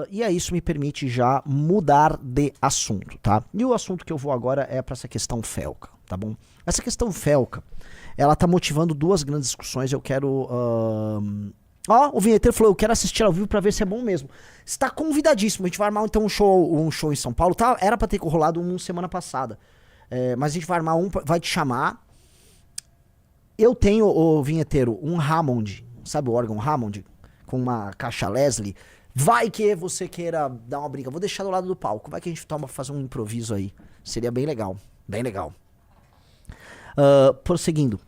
E aí isso me permite já mudar de assunto, tá? E o assunto que eu vou agora é para essa questão Felca, tá bom? Essa questão Felca, ela tá motivando duas grandes discussões. Eu quero... o vinheteiro falou, eu quero assistir ao vivo pra ver se é bom mesmo. Está convidadíssimo. A gente vai armar então um show em São Paulo, tá? Era pra ter rolado semana passada. Mas a gente vai armar vai te chamar. Eu tenho, o vinheteiro, um Hammond, sabe o órgão Hammond? Com uma caixa Leslie. Vai que você queira dar uma briga. Vou deixar do lado do palco. Vai que a gente fazer um improviso aí. Seria bem legal. Bem legal. Prosseguindo.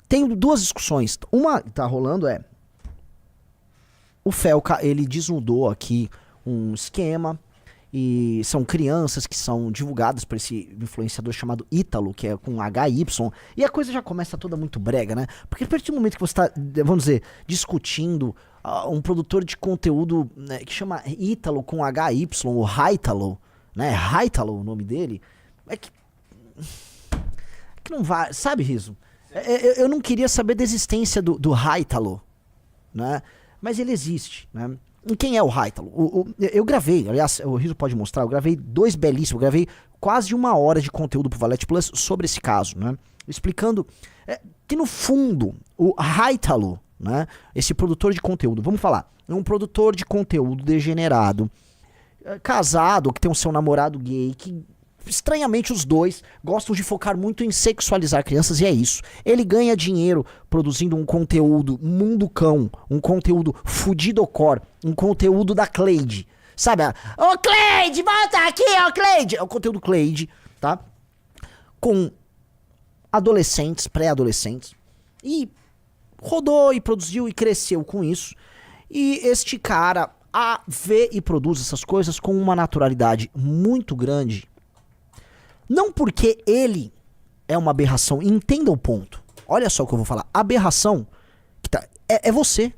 Tenho duas discussões. Uma que tá rolando é... O Felca, ele desnudou aqui um esquema. E são crianças que são divulgadas por esse influenciador chamado Ítalo, que é com HY. E a coisa já começa toda muito brega, né? Porque a partir do momento que você está, vamos dizer, discutindo um produtor de conteúdo, né, que chama Ítalo com HY, ou Haitalo, né? Haitalo o nome dele. É que não vai... Sabe, Riso? Eu não queria saber da existência do Haitalo, né? Mas ele existe, né? E quem é o Haitalo? Eu gravei, aliás, o Riso pode mostrar, eu gravei 2 belíssimos, eu gravei quase 1 hora de conteúdo pro Valete Plus sobre esse caso, né? Explicando que no fundo, o Haitalo, né? Esse produtor de conteúdo, vamos falar, é um produtor de conteúdo degenerado, casado, que tem o seu namorado gay, que estranhamente os dois gostam de focar muito em sexualizar crianças, e é isso. Ele ganha dinheiro produzindo um conteúdo mundo cão, um conteúdo fudidocor, um conteúdo da Cleide. Sabe? Ô Cleide, volta aqui, ô Cleide! É o conteúdo Cleide, tá? Com adolescentes, pré-adolescentes. E rodou e produziu e cresceu com isso. E este cara vê e produz essas coisas com uma naturalidade muito grande. Não porque ele é uma aberração, entenda o ponto. Olha só o que eu vou falar. Aberração é você.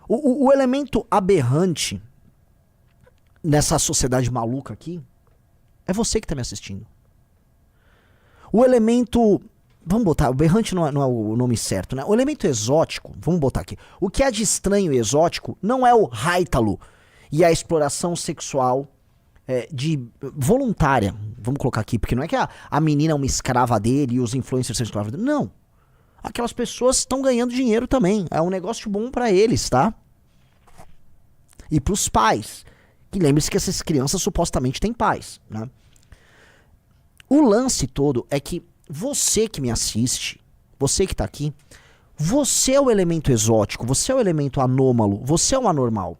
O elemento aberrante nessa sociedade maluca aqui é você que tá me assistindo. O elemento... Vamos botar, o aberrante não é o nome certo, né? O elemento exótico, vamos botar aqui. O que é de estranho e exótico não é o Haitalo e a exploração sexual voluntária, vamos colocar aqui, porque não é que a menina é uma escrava dele e os influencers são escravos dele, não. Aquelas pessoas estão ganhando dinheiro também, é um negócio bom pra eles, tá? E pros pais, que lembre-se que essas crianças supostamente têm pais, né? O lance todo é que você que me assiste, você que tá aqui, você é o elemento exótico, você é o elemento anômalo, você é o anormal.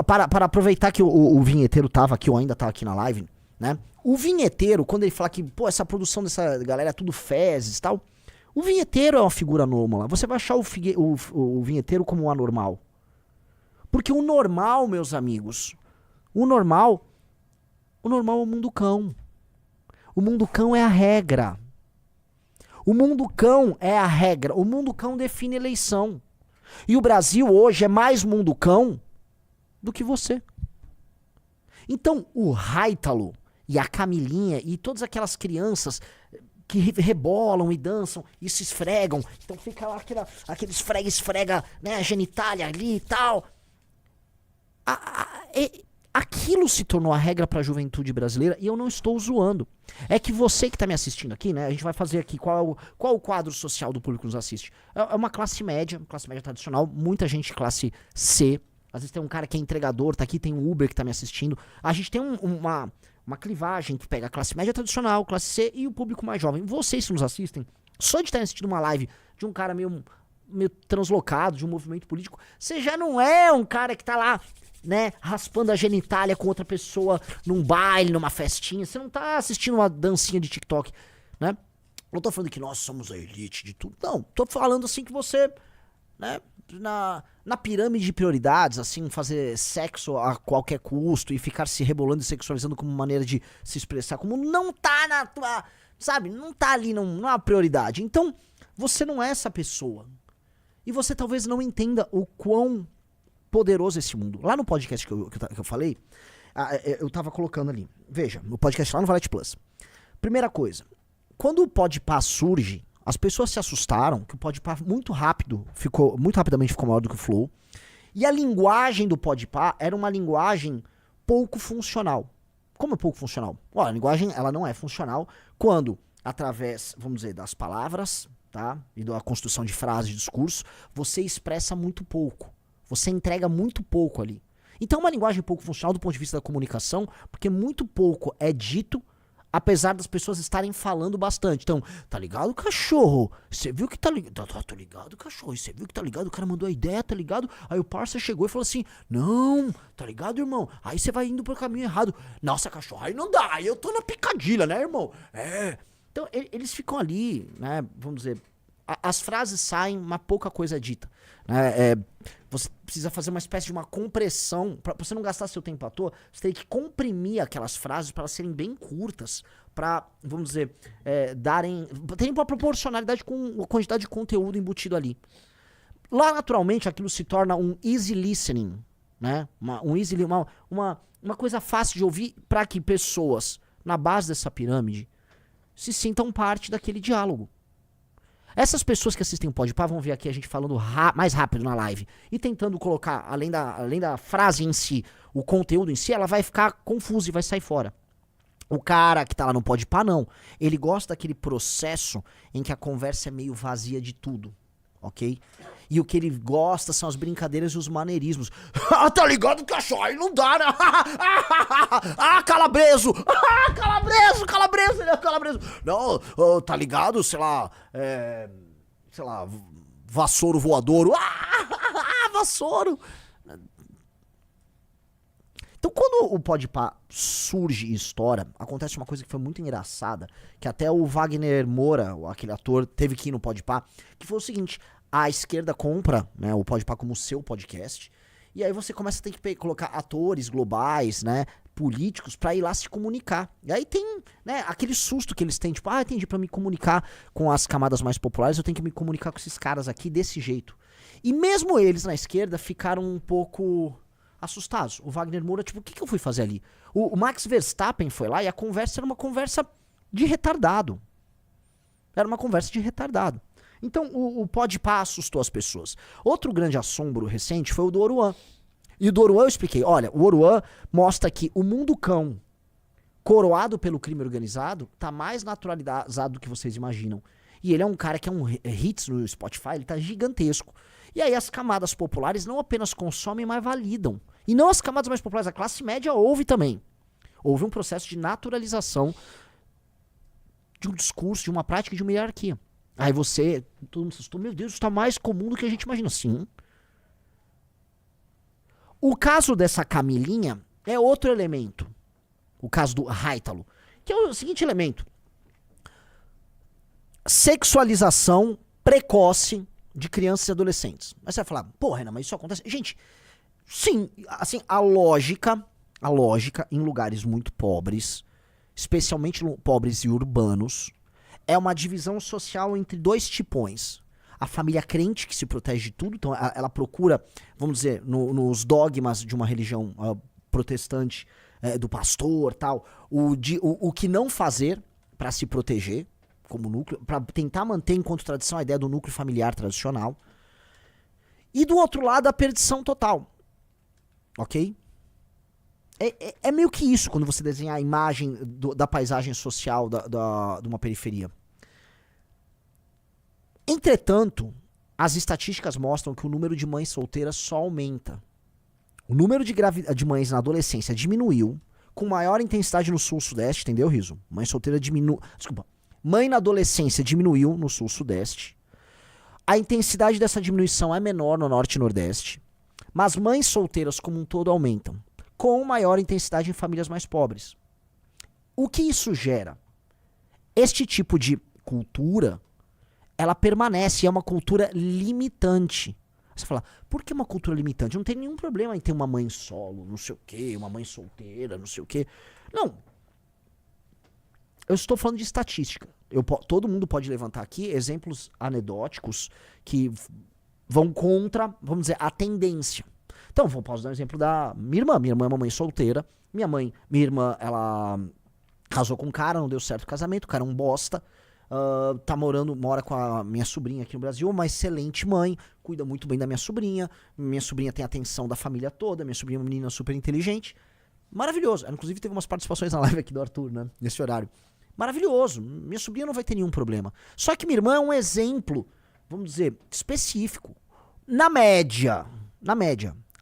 Para aproveitar que o vinheteiro tava aqui, ou ainda tá aqui na live, né? O vinheteiro, quando ele fala que, pô, essa produção dessa galera é tudo fezes e tal, o vinheteiro é uma figura anômala. Você vai achar o vinheteiro como um anormal. Porque o normal, meus amigos, o normal é o mundo cão. O mundo cão é a regra. O mundo cão é a regra. O mundo cão define eleição. E o Brasil hoje é mais mundo cão do que você. Então, o Haitalo e a Camilinha e todas aquelas crianças que rebolam e dançam e se esfregam, então fica lá aquele esfrega, né, a genitália ali e tal. Aquilo se tornou a regra para a juventude brasileira e eu não estou zoando. É que você que está me assistindo aqui, né, a gente vai fazer aqui qual o quadro social do público que nos assiste. É uma classe média tradicional, muita gente classe C. Às vezes tem um cara que é entregador, tá aqui, tem um Uber que tá me assistindo. A gente tem uma clivagem que pega a classe média tradicional, classe C e o público mais jovem. Vocês que nos assistem, só de estar assistindo uma live de um cara meio translocado, de um movimento político, você já não é um cara que tá lá, né, raspando a genitália com outra pessoa num baile, numa festinha. Você não tá assistindo uma dancinha de TikTok, né? Não tô falando que nós somos a elite de tudo. Não, tô falando assim que você, né, na pirâmide de prioridades, assim, fazer sexo a qualquer custo e ficar se rebolando e sexualizando como maneira de se expressar, como não tá na tua, sabe, não tá ali, não é uma prioridade. Então, você não é essa pessoa. E você talvez não entenda o quão poderoso é esse mundo. Lá no podcast que eu falei, eu tava colocando ali, veja, no podcast lá no Valete Plus. Primeira coisa, quando o Podpah surge, as pessoas se assustaram que o Podpah muito rapidamente ficou maior do que o Flow. E a linguagem do Podpah era uma linguagem pouco funcional. Como é pouco funcional? A linguagem ela não é funcional quando, através, vamos dizer, das palavras, tá? E da construção de frases de discurso, você expressa muito pouco. Você entrega muito pouco ali. Então é uma linguagem pouco funcional do ponto de vista da comunicação, porque muito pouco é dito, apesar das pessoas estarem falando bastante. Então, tá ligado, cachorro? Você viu que tá ligado? Tô ligado, cachorro. Você viu que tá ligado? O cara mandou a ideia, tá ligado? Aí o parça chegou e falou assim, não, tá ligado, irmão? Aí você vai indo pro caminho errado. Nossa, cachorro, aí não dá. Aí eu tô na picadilha, né, irmão? Então, eles ficam ali, né, vamos dizer, as frases saem, mas pouca coisa é dita. Né? Você precisa fazer uma espécie de uma compressão. Pra você não gastar seu tempo à toa, você tem que comprimir aquelas frases para elas serem bem curtas, para, vamos dizer, terem uma proporcionalidade com a quantidade de conteúdo embutido ali. Lá, naturalmente, aquilo se torna um easy listening, né? Uma coisa fácil de ouvir para que pessoas, na base dessa pirâmide, se sintam parte daquele diálogo. Essas pessoas que assistem o Podpah vão ver aqui a gente falando mais rápido na live e tentando colocar, além da frase em si, o conteúdo em si, ela vai ficar confusa e vai sair fora. O cara que tá lá no Podpah, não. Ele gosta daquele processo em que a conversa é meio vazia de tudo, ok? E o que ele gosta são as brincadeiras e os maneirismos. Tá ligado, cachorro? Aí não dá, né? Calabreso! Calabreso! Não, tá ligado? Sei lá, vassouro voadouro. Vassouro! Então, quando o Podpah surge e estoura, acontece uma coisa que foi muito engraçada, que até o Wagner Moura, aquele ator, teve que ir no Podpah, que foi o seguinte: a esquerda compra, né, o Podpah como seu podcast, e aí você começa a ter que colocar atores globais, né, políticos, pra ir lá se comunicar. E aí tem, né, aquele susto que eles têm, tipo, entendi, pra me comunicar com as camadas mais populares, eu tenho que me comunicar com esses caras aqui desse jeito. E mesmo eles na esquerda ficaram um pouco assustados. O Wagner Moura, tipo, o que eu fui fazer ali? O Max Verstappen foi lá e a conversa era uma conversa de retardado. Era uma conversa de retardado. Então o Podpah assustou as pessoas. Outro grande assombro recente foi o do Oruan. E o do Oruan eu expliquei. Olha, o Oruan mostra que o mundo cão, coroado pelo crime organizado, tá mais naturalizado do que vocês imaginam. E ele é um cara que é um hits no Spotify, ele tá gigantesco. E aí as camadas populares não apenas consomem, mas validam. E não as camadas mais populares, a classe média ouve também. Houve um processo de naturalização de um discurso, de uma prática, de uma hierarquia. Aí todo mundo assustou, meu Deus, isso tá mais comum do que a gente imagina. Sim. O caso dessa Camilinha é outro elemento. O caso do Haitalo, que é o seguinte elemento. Sexualização precoce de crianças e adolescentes. Aí você vai falar, pô, Renan, mas isso acontece? Gente, sim, assim, a lógica em lugares muito pobres, especialmente pobres e urbanos, é uma divisão social entre dois tipões. A família crente, que se protege de tudo, então ela procura, vamos dizer, nos dogmas de uma religião protestante, do pastor, tal, o que não fazer para se proteger, como núcleo, para tentar manter enquanto tradição a ideia do núcleo familiar tradicional. E do outro lado, a perdição total. Ok? É meio que isso quando você desenha a imagem da paisagem social de uma periferia. Entretanto, as estatísticas mostram que o número de mães solteiras só aumenta. O número de mães na adolescência diminuiu com maior intensidade no sul-sudeste, entendeu, Riso? Mãe solteira diminui... Desculpa. Mãe na adolescência diminuiu no sul-sudeste. A intensidade dessa diminuição é menor no norte e nordeste. Mas mães solteiras como um todo aumentam, com maior intensidade em famílias mais pobres. O que isso gera? Este tipo de cultura, ela permanece, é uma cultura limitante. Você fala, por que uma cultura limitante? Não tem nenhum problema em ter uma mãe solo, não sei o quê, uma mãe solteira, não sei o quê. Não. Eu estou falando de estatística. Todo mundo pode levantar aqui exemplos anedóticos que vão contra, vamos dizer, a tendência. Então, posso dar um exemplo da minha irmã. Minha irmã é uma mãe solteira. Minha irmã, ela casou com um cara, não deu certo o casamento, o cara é um bosta. mora com a minha sobrinha aqui no Brasil, uma excelente mãe, cuida muito bem da minha sobrinha tem a atenção da família toda, minha sobrinha é uma menina super inteligente, maravilhoso. Ela, inclusive, teve umas participações na live aqui do Arthur, né, nesse horário. Maravilhoso, minha sobrinha não vai ter nenhum problema. Só que minha irmã é um exemplo, vamos dizer, específico. Na média,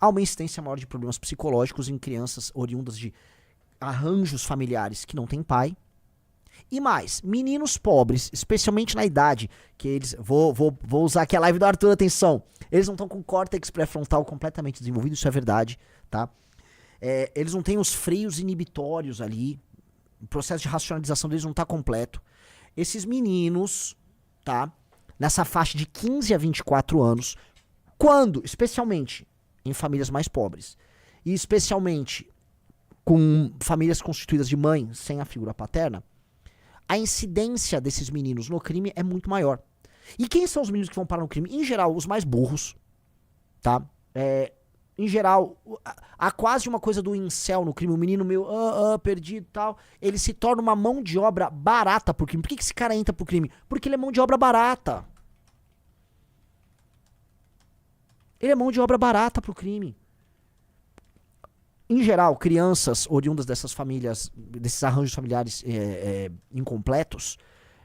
há uma incidência maior de problemas psicológicos em crianças oriundas de arranjos familiares que não têm pai. E mais, meninos pobres, especialmente na idade, que eles... Vou usar aqui a live do Arthur, atenção. Eles não estão com o córtex pré-frontal completamente desenvolvido, isso é verdade, tá? Eles não têm os freios inibitórios ali, o processo de racionalização deles não está completo. Esses meninos, tá? Nessa faixa de 15 a 24 anos, quando, especialmente em famílias mais pobres, e especialmente com famílias constituídas de mãe sem a figura paterna, a incidência desses meninos no crime é muito maior. E quem são os meninos que vão parar no crime? Em geral, os mais burros, tá? Em geral, há quase uma coisa do incel no crime. O menino meio, perdido e tal. Ele se torna uma mão de obra barata pro crime. Por que esse cara entra pro crime? Porque ele é mão de obra barata. Ele é mão de obra barata pro crime. Em geral, crianças oriundas dessas famílias, desses arranjos familiares incompletos,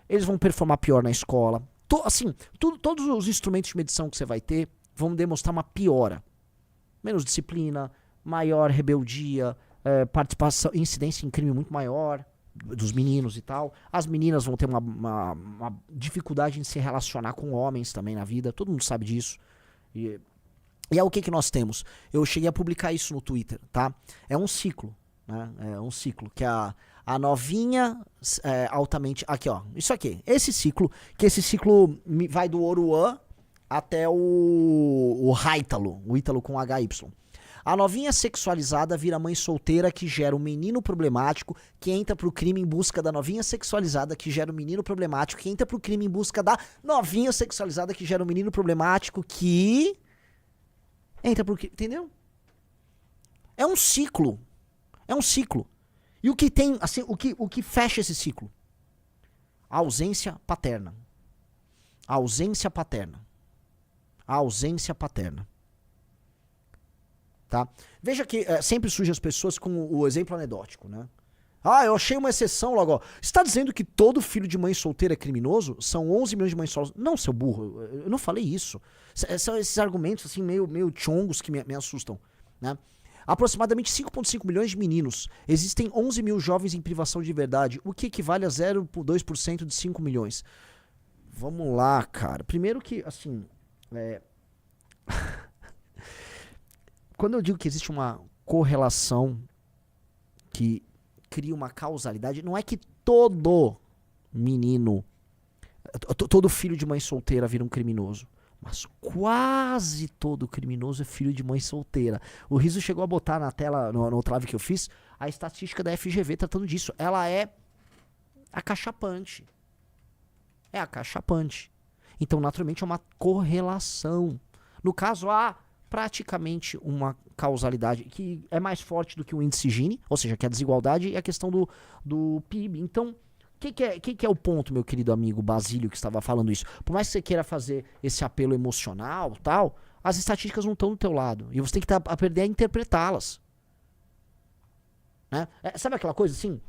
eles vão performar pior na escola. Todos os instrumentos de medição que você vai ter vão demonstrar uma piora. Menos disciplina, maior rebeldia, participação, incidência em crime muito maior dos meninos e tal. As meninas vão ter uma dificuldade em se relacionar com homens também na vida. Todo mundo sabe disso. E é o que nós temos. Eu cheguei a publicar isso no Twitter, tá? É um ciclo, né? É um ciclo que a novinha altamente... Aqui, ó. Isso aqui. Esse ciclo vai do Oruan até o Haítalo. O Ítalo com HY. A novinha sexualizada vira mãe solteira que gera um menino problemático que entra pro crime em busca da novinha sexualizada que gera um menino problemático que entra pro crime em busca da novinha sexualizada que gera um menino problemático que... entra por quê? Entendeu? É um ciclo. É um ciclo. E o que tem, assim, o que fecha esse ciclo? A ausência paterna. A ausência paterna. A ausência paterna. Tá? Veja que sempre surgem as pessoas com o exemplo anedótico, né? Eu achei uma exceção logo, ó. Você está dizendo que todo filho de mãe solteira é criminoso? São 11 milhões de mães solteiras. Não, seu burro, eu não falei isso. São esses argumentos assim meio chongos que me assustam, né? Aproximadamente 5,5 milhões de meninos. Existem 11 mil jovens em privação de liberdade, o que equivale a 0,2% de 5 milhões. Vamos lá, cara. Primeiro que, assim... Quando eu digo que existe uma correlação que cria uma causalidade, não é que todo menino, todo filho de mãe solteira vira um criminoso, mas quase todo criminoso é filho de mãe solteira. O Riso chegou a botar na tela, no outro live que eu fiz, a estatística da FGV tratando disso. Ela é acachapante. É acachapante. Então, naturalmente, é uma correlação. No caso, há praticamente uma causalidade que é mais forte do que o índice Gini, ou seja, que é a desigualdade e a questão do PIB. Então, o que é o ponto, meu querido amigo Basílio, que estava falando isso? Por mais que você queira fazer esse apelo emocional tal, as estatísticas não estão do teu lado. E você tem que aprender a interpretá-las. Né? Sabe aquela coisa assim?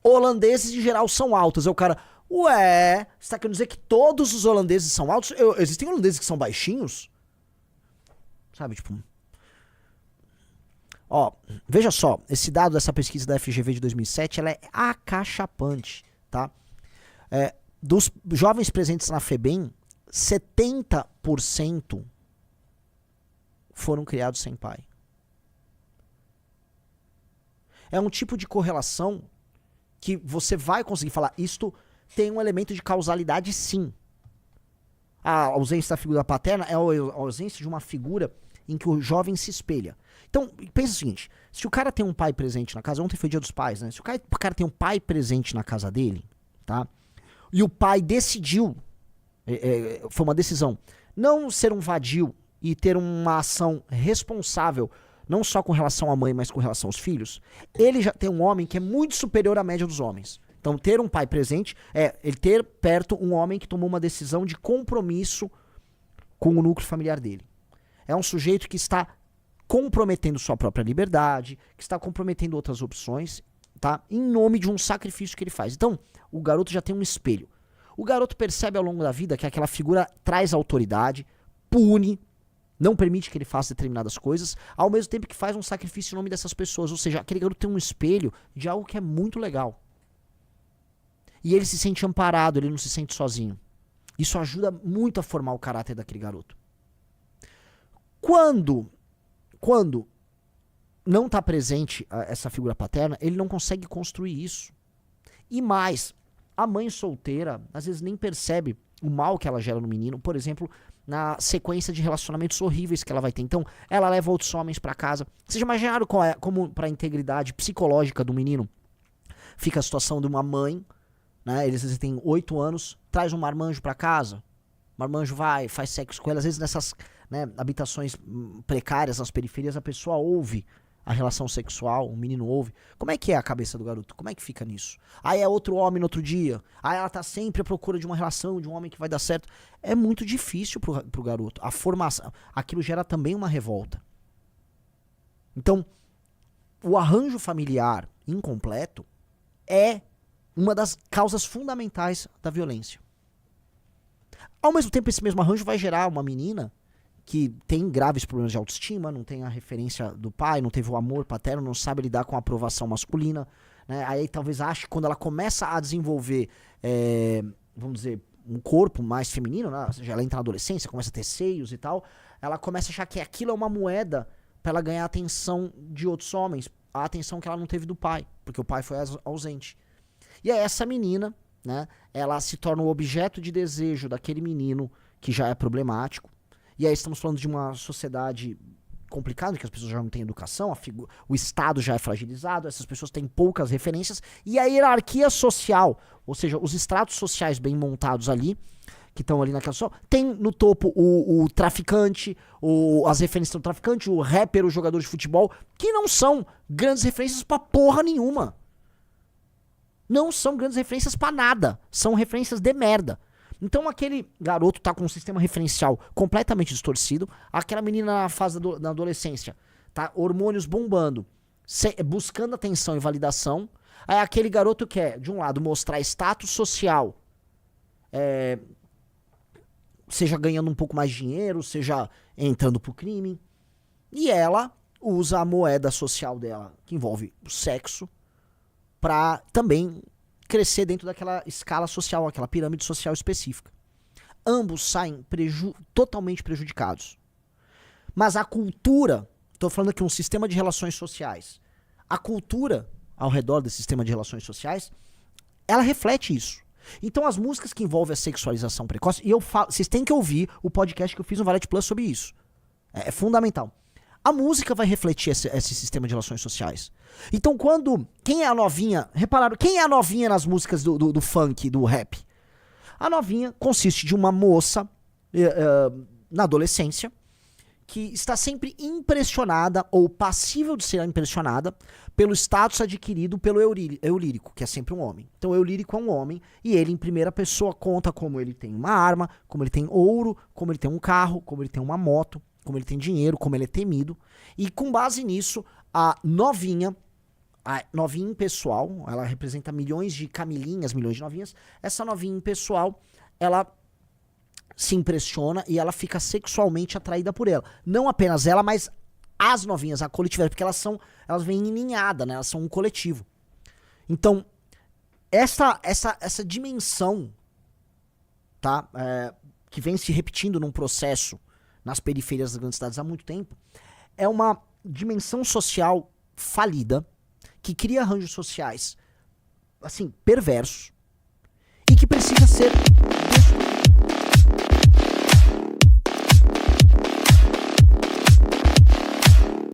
Holandeses em geral são altos. É o cara... Ué, você tá querendo dizer que todos os holandeses são altos? Existem holandeses que são baixinhos? Sabe, tipo... Ó, veja só, esse dado dessa pesquisa da FGV de 2007, ela é acachapante, tá? Dos jovens presentes na FEBEM, 70% foram criados sem pai. É um tipo de correlação que você vai conseguir falar, isto tem um elemento de causalidade sim. A ausência da figura paterna é a ausência de uma figura em que o jovem se espelha. Então, pensa o seguinte, se o cara tem um pai presente na casa, ontem foi dia dos pais, né? Se o cara tem um pai presente na casa dele, tá? E o pai decidiu, foi uma decisão, não ser um vadio e ter uma ação responsável, não só com relação à mãe, mas com relação aos filhos, ele já tem um homem que é muito superior à média dos homens. Então, ter um pai presente é ele ter perto um homem que tomou uma decisão de compromisso com o núcleo familiar dele. É um sujeito que está comprometendo sua própria liberdade, que está comprometendo outras opções, tá? Em nome de um sacrifício que ele faz. Então, o garoto já tem um espelho. O garoto percebe ao longo da vida que aquela figura traz autoridade, pune, não permite que ele faça determinadas coisas, ao mesmo tempo que faz um sacrifício em nome dessas pessoas. Ou seja, aquele garoto tem um espelho de algo que é muito legal. E ele se sente amparado, ele não se sente sozinho. Isso ajuda muito a formar o caráter daquele garoto. Quando não está presente essa figura paterna, ele não consegue construir isso. E mais, a mãe solteira às vezes nem percebe o mal que ela gera no menino, por exemplo, na sequência de relacionamentos horríveis que ela vai ter. Então, ela leva outros homens para casa. Vocês já imaginaram como para a integridade psicológica do menino fica a situação de uma mãe, né? Eles às vezes têm 8 anos, traz um marmanjo para casa, o marmanjo vai, faz sexo com ela, às vezes nessas, né, habitações precárias, nas periferias, a pessoa ouve a relação sexual, o menino ouve. Como é que é a cabeça do garoto? Como é que fica nisso? Aí é outro homem no outro dia. Aí ela tá sempre à procura de uma relação, de um homem que vai dar certo. É muito difícil pro garoto. A formação, aquilo gera também uma revolta. Então, o arranjo familiar incompleto é uma das causas fundamentais da violência. Ao mesmo tempo, esse mesmo arranjo vai gerar uma menina que tem graves problemas de autoestima, não tem a referência do pai, não teve o amor paterno, não sabe lidar com a aprovação masculina, né? Aí talvez ache que quando ela começa a desenvolver, vamos dizer, um corpo mais feminino, né? Ou seja, ela entra na adolescência, começa a ter seios e tal, ela começa a achar que aquilo é uma moeda para ela ganhar a atenção de outros homens, a atenção que ela não teve do pai, porque o pai foi ausente. E aí essa menina, né, ela se torna o objeto de desejo daquele menino que já é problemático. E aí estamos falando de uma sociedade complicada, que as pessoas já não têm educação, o Estado já é fragilizado, essas pessoas têm poucas referências, e a hierarquia social, ou seja, os estratos sociais bem montados ali, que estão ali naquela só, tem no topo o traficante, as referências do traficante, o rapper, o jogador de futebol, que não são grandes referências pra porra nenhuma. Não são grandes referências pra nada, são referências de merda. Então aquele garoto tá com um sistema referencial completamente distorcido, aquela menina na fase da adolescência, tá, hormônios bombando, buscando atenção e validação, aí aquele garoto quer, de um lado, mostrar status social, seja ganhando um pouco mais de dinheiro, seja entrando pro crime, e ela usa a moeda social dela, que envolve o sexo, pra também crescer dentro daquela escala social, aquela pirâmide social específica. Ambos saem totalmente prejudicados. Mas a cultura, estou falando aqui um sistema de relações sociais, a cultura ao redor desse sistema de relações sociais, ela reflete isso. Então as músicas que envolvem a sexualização precoce, e eu falo, vocês têm que ouvir o podcast que eu fiz no Valete Plus sobre isso. É fundamental. A música vai refletir esse sistema de relações sociais. Então quem é a novinha? Repararam, quem é a novinha nas músicas do funk, do rap? A novinha consiste de uma moça na adolescência que está sempre impressionada ou passível de ser impressionada pelo status adquirido pelo Eulírico, que é sempre um homem. Então o Eulírico é um homem e ele em primeira pessoa conta como ele tem uma arma, como ele tem ouro, como ele tem um carro, como ele tem uma moto, como ele tem dinheiro, como ele é temido. E com base nisso, a novinha impessoal, ela representa milhões de Camilinhas, milhões de novinhas, essa novinha impessoal, ela se impressiona e ela fica sexualmente atraída por ela. Não apenas ela, mas as novinhas, a coletiva, porque elas vêm em ninhada, né? Elas são um coletivo. Então, essa dimensão, tá? Que vem se repetindo num processo nas periferias das grandes cidades há muito tempo, é uma dimensão social falida, que cria arranjos sociais, assim, perversos, e que precisa ser destruído.